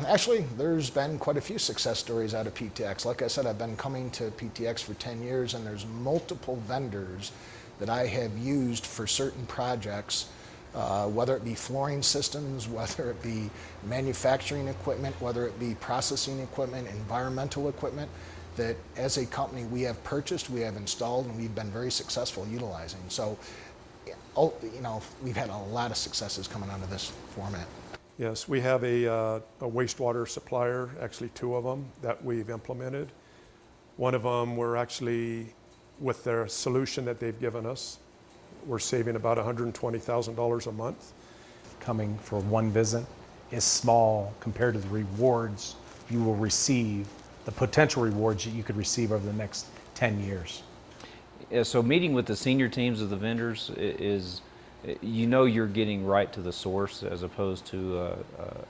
Actually, there's been quite a few success stories out of PTX. Like I said, I've been coming to PTX for 10 years, and there's multiple vendors that I have used for certain projects, whether it be flooring systems, whether it be manufacturing equipment, whether it be processing equipment, environmental equipment, that as a company we have purchased, we have installed, and we've been very successful utilizing. So, you know, we've had a lot of successes coming out of this format. Yes, we have a wastewater supplier, actually two of them, that we've implemented. One of them, we're actually, with their solution that they've given us, we're saving about $120,000 a month. Coming for one visit is small compared to the rewards you will receive, the potential rewards that you could receive over the next 10 years. Yeah, so meeting with the senior teams of the vendors is, you know, you're getting right to the source as opposed to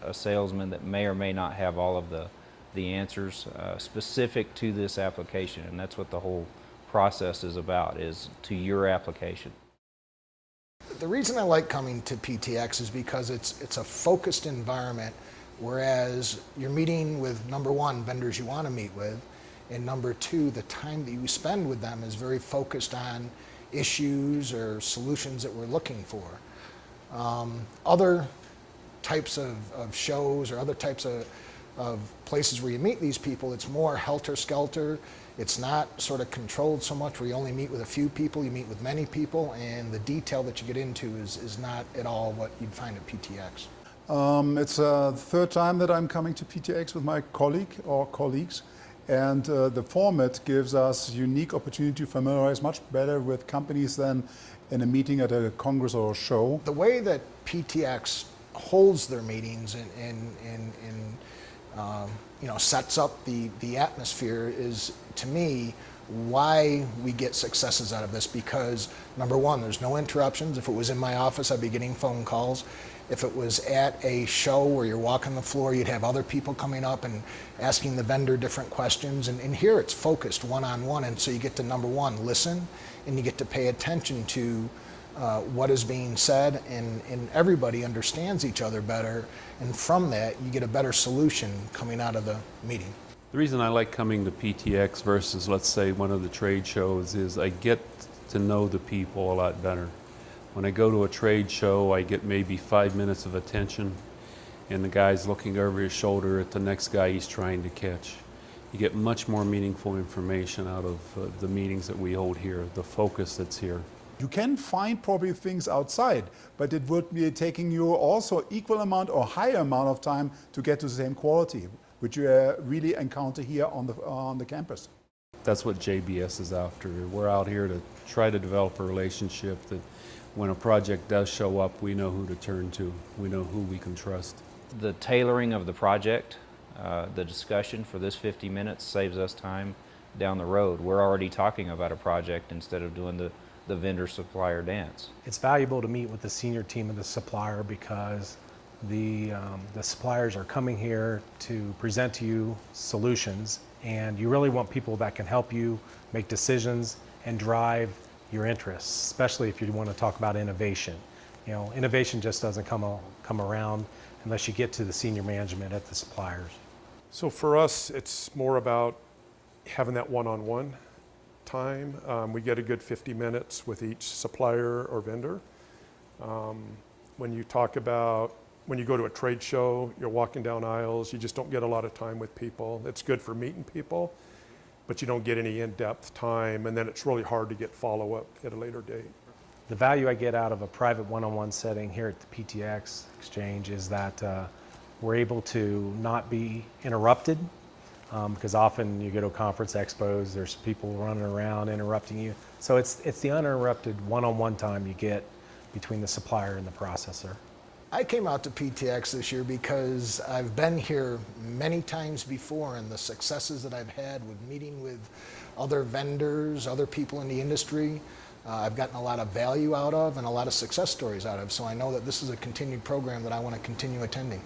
a salesman that may or may not have all of the answers specific to this application, and that's what the whole process is about, is to your application. The reason I like coming to PTX is because it's a focused environment, whereas you're meeting with, number one, vendors you want to meet with, and number two, the time that you spend with them is very focused on issues or solutions that we're looking for. Other types of shows or other types of places where you meet these people, it's more helter-skelter. It's not sort of controlled so much where you only meet with a few people, you meet with many people, and the detail that you get into is not at all what you'd find at PTX. It's the third time that I'm coming to PTX with my colleague or colleagues. And the format gives us unique opportunity to familiarize much better with companies than in a meeting at a congress or a show. The way that PTX holds their meetings and you know, sets up the atmosphere is, to me, why we get successes out of this. Because number one, there's no interruptions. If it was in my office, I'd be getting phone calls. If it was at a show where you're walking the floor, you'd have other people coming up and asking the vendor different questions. And here it's focused one-on-one, and so you get to, number one, listen, and you get to pay attention to what is being said, and everybody understands each other better. And from that, you get a better solution coming out of the meeting. The reason I like coming to PTX versus, let's say, one of the trade shows is I get to know the people a lot better. When I go to a trade show, I get maybe 5 minutes of attention, and the guy's looking over his shoulder at the next guy he's trying to catch. You get much more meaningful information out of the meetings that we hold here, the focus that's here. You can find probably things outside, but it would be taking you also equal amount or higher amount of time to get to the same quality, which you really encounter here on the campus. That's what JBS is after. We're out here to try to develop a relationship that when a project does show up, we know who to turn to. We know who we can trust. The tailoring of the project, the discussion for this 50 minutes saves us time down the road. We're already talking about a project instead of doing the vendor-supplier dance. It's valuable to meet with the senior team of the supplier because the suppliers are coming here to present to you solutions, and you really want people that can help you make decisions and drive your interests, especially if you want to talk about innovation. You know, innovation just doesn't come around unless you get to the senior management at the suppliers. So for us, it's more about having that one-on-one time. We get a good 50 minutes with each supplier or vendor. When you go to a trade show, you're walking down aisles, you just don't get a lot of time with people. It's good for meeting people, but you don't get any in-depth time, and then it's really hard to get follow-up at a later date. The value I get out of a private one-on-one setting here at the PTX Exchange is that we're able to not be interrupted, because often you go to conference expos, there's people running around interrupting you. So it's the uninterrupted one-on-one time you get between the supplier and the processor. I came out to PTX this year because I've been here many times before, and the successes that I've had with meeting with other vendors, other people in the industry, I've gotten a lot of value out of and a lot of success stories out of. So I know that this is a continued program that I want to continue attending.